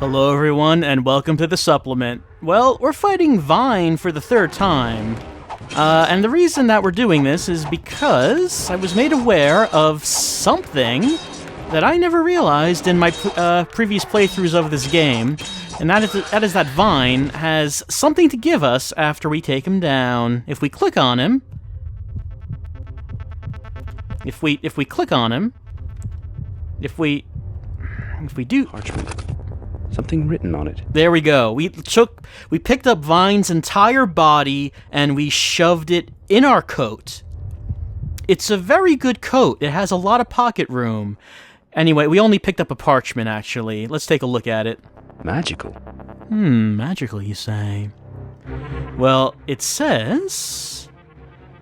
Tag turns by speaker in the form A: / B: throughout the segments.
A: Hello everyone, and welcome to the supplement. Well, we're fighting Vine for the third time. And the reason that we're doing this is because I was made aware of something that I never realized in my previous playthroughs of this game, and that is that Vine has something to give us after we take him down. If we click on him... If we click on him... If we do...
B: Parchment. Something written on it.
A: There we go. We picked up Vine's entire body and we shoved it in our coat. It's a very good coat. It has a lot of pocket room. Anyway, we only picked up a parchment, actually. Let's take a look at it.
B: Magical.
A: Magical, you say? Well, it says...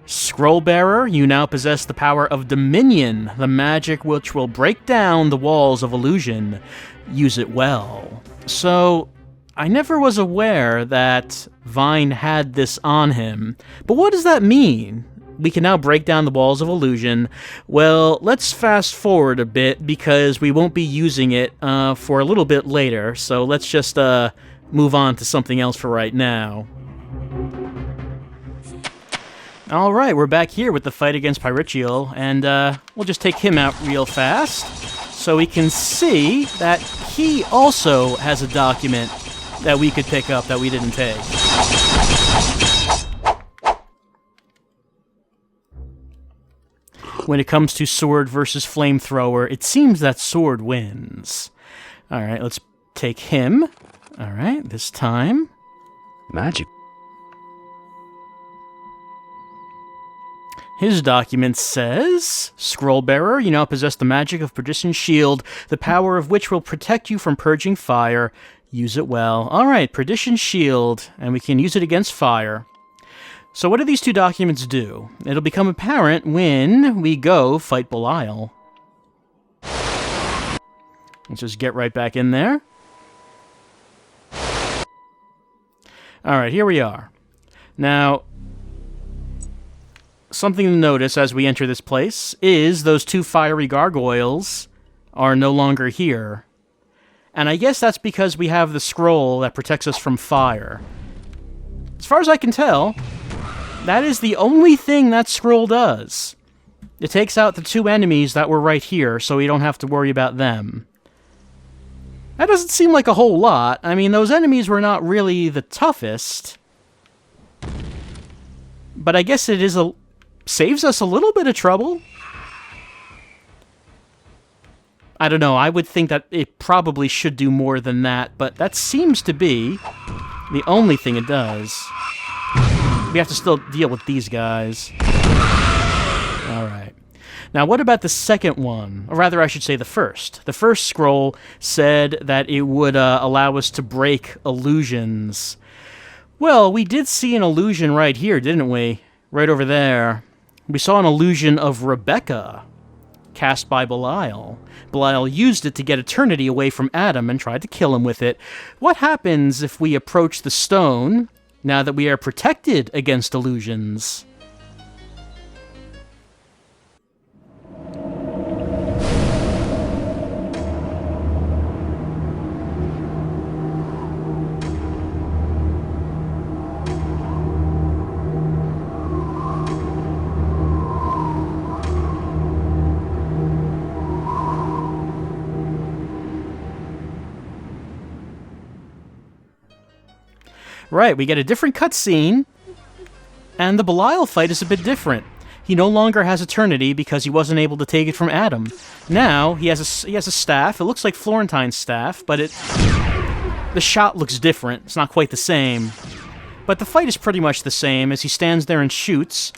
A: Scrollbearer, you now possess the power of Dominion, the magic which will break down the walls of illusion. Use it well. So, I never was aware that Vine had this on him. But what does that mean? We can now break down the walls of illusion. Well, let's fast forward a bit because we won't be using it for a little bit later. So let's just move on to something else for right now. Alright, we're back here with the fight against Pyrichial, and we'll just take him out real fast, so we can see that he also has a document that we could pick up that we didn't take. When it comes to sword versus flamethrower, it seems that sword wins. Alright, let's take him. Alright, this time.
B: Magic.
A: His document says, Scrollbearer, you now possess the magic of Perdition Shield, the power of which will protect you from purging fire. Use it well. Alright, Perdition Shield, and we can use it against fire. So what do these two documents do? It'll become apparent when we go fight Bile. Let's just get right back in there. Alright, here we are. Now... something to notice as we enter this place is those two fiery gargoyles are no longer here. And I guess that's because we have the scroll that protects us from fire. As far as I can tell, that is the only thing that scroll does. It takes out the two enemies that were right here, so we don't have to worry about them. That doesn't seem like a whole lot. I mean, those enemies were not really the toughest. But I guess it is saves us a little bit of trouble. I don't know, I would think that it probably should do more than that, but that seems to be the only thing it does. We have to still deal with these guys. Alright. Now, what about the second one? Or rather, I should say the first. The first scroll said that it would allow us to break illusions. Well, we did see an illusion right here, didn't we? Right over there. We saw an illusion of Rebecca, cast by Bile. Bile used it to get Eternity away from Adam and tried to kill him with it. What happens if we approach the stone, now that we are protected against illusions? Right, we get a different cutscene, and the Belial fight is a bit different. He no longer has Eternity because he wasn't able to take it from Adam. Now, he has a staff. It looks like Florentine's staff, but the shot looks different. It's not quite the same. But the fight is pretty much the same as he stands there and shoots,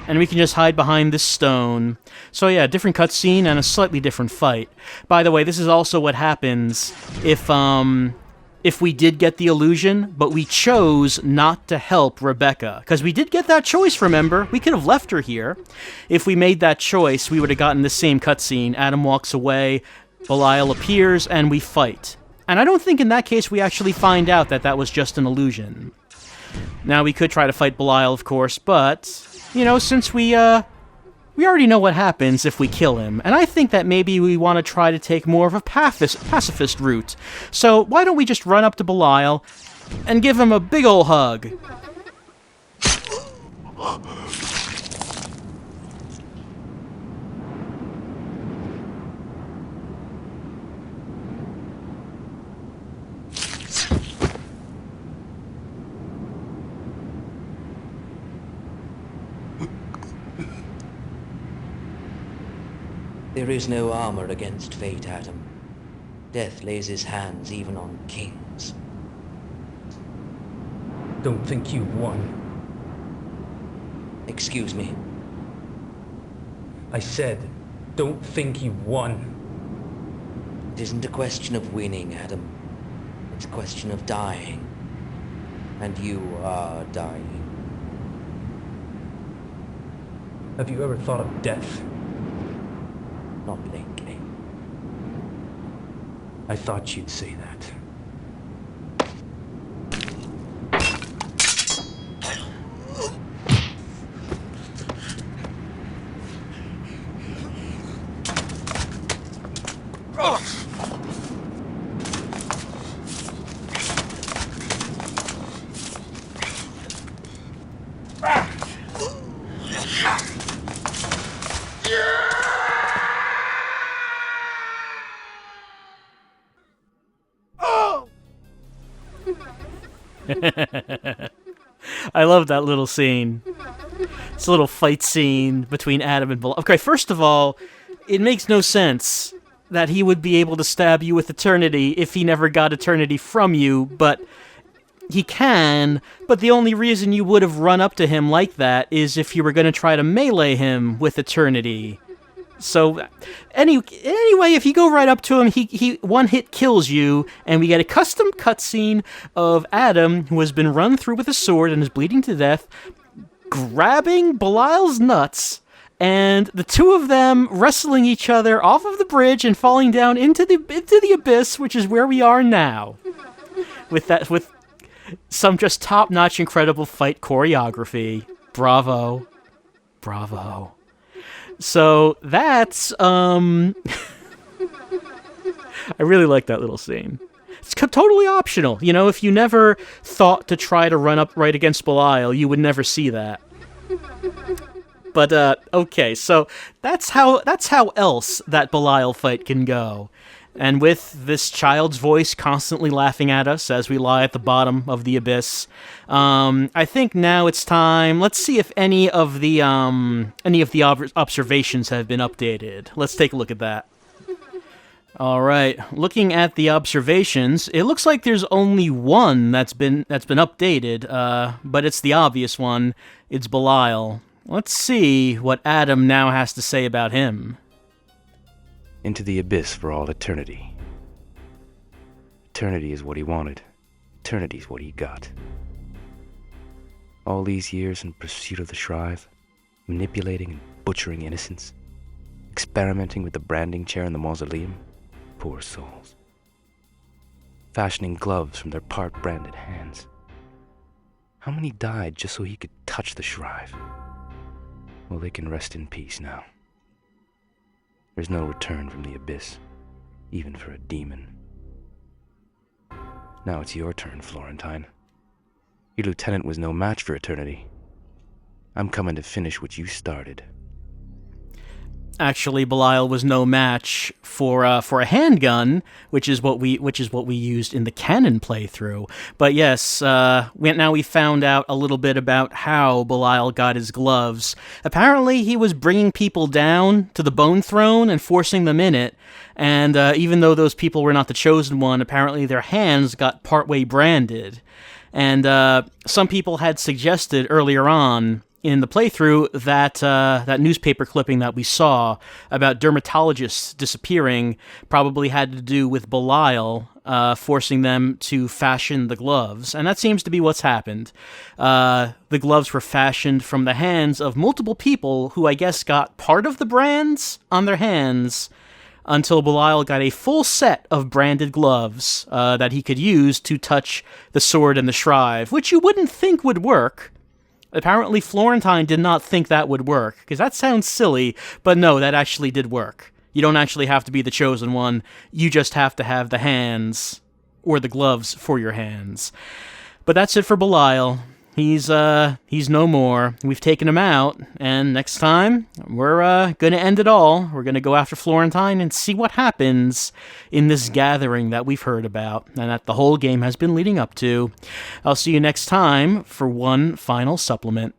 A: and we can just hide behind this stone. So yeah, different cutscene and a slightly different fight. By the way, this is also what happens if we did get the illusion, but we chose not to help Rebecca. Because we did get that choice, remember? We could have left her here. If we made that choice, we would have gotten the same cutscene. Adam walks away, Belial appears, and we fight. And I don't think in that case we actually find out that that was just an illusion. Now, we could try to fight Belial, of course, but, you know, since we we already know what happens if we kill him, and I think that maybe we want to try to take more of a pacifist route. So why don't we just run up to Belial and give him a big ol' hug?
C: There is no armor against fate, Adam. Death lays his hands even on kings.
D: Don't think you won.
C: Excuse me.
D: I said, don't think you won.
C: It isn't a question of winning, Adam. It's a question of dying. And you are dying.
D: Have you ever thought of death?
C: Not lately.
D: I thought you'd say that.
A: I love that little scene. It's a little fight scene between Adam and Belial. Okay, first of all, it makes no sense that he would be able to stab you with Eternity if he never got Eternity from you, but he can, but the only reason you would have run up to him like that is if you were going to try to melee him with Eternity. So, anyway, if you go right up to him, he one hit kills you, and we get a custom cutscene of Adam, who has been run through with a sword and is bleeding to death, grabbing Belial's nuts, and the two of them wrestling each other off of the bridge and falling down into the abyss, which is where we are now. With some just top-notch, incredible fight choreography. Bravo. Bravo. So that's, I really like that little scene. It's totally optional. You know, if you never thought to try to run up right against Belial, you would never see that. But, okay, so that's how else that Belial fight can go. And with this child's voice constantly laughing at us as we lie at the bottom of the abyss, I think now it's time. Let's see if any of the observations have been updated. Let's take a look at that. All right, looking at the observations, it looks like there's only one that's been updated, but it's the obvious one. It's Belial. Let's see what Adam now has to say about him.
B: Into the abyss for all eternity. Eternity is what he wanted. Eternity is what he got. All these years in pursuit of the Shrive, manipulating and butchering innocents, experimenting with the branding chair in the mausoleum, poor souls. Fashioning gloves from their part-branded hands. How many died just so he could touch the Shrive? Well, they can rest in peace now. There's no return from the abyss, even for a demon. Now it's your turn, Florentine. Your lieutenant was no match for Eternity. I'm coming to finish what you started.
A: Actually, Belial was no match for a handgun, which is what we used in the canon playthrough. But yes, now we found out a little bit about how Belial got his gloves. Apparently, he was bringing people down to the Bone Throne and forcing them in it. And even though those people were not the chosen one, apparently their hands got partway branded. And some people had suggested earlier on in the playthrough that newspaper clipping that we saw about dermatologists disappearing probably had to do with Belial forcing them to fashion the gloves. And that seems to be what's happened. The gloves were fashioned from the hands of multiple people who I guess got part of the brands on their hands until Belial got a full set of branded gloves that he could use to touch the sword and the Shrive, which you wouldn't think would work. Apparently Florentine did not think that would work, because that sounds silly, but no, that actually did work. You don't actually have to be the chosen one, you just have to have the hands, or the gloves for your hands. But that's it for Belial. He's no more. We've taken him out, and next time, we're gonna end it all. We're gonna go after Florentine and see what happens in this gathering that we've heard about, and that the whole game has been leading up to. I'll see you next time for one final supplement.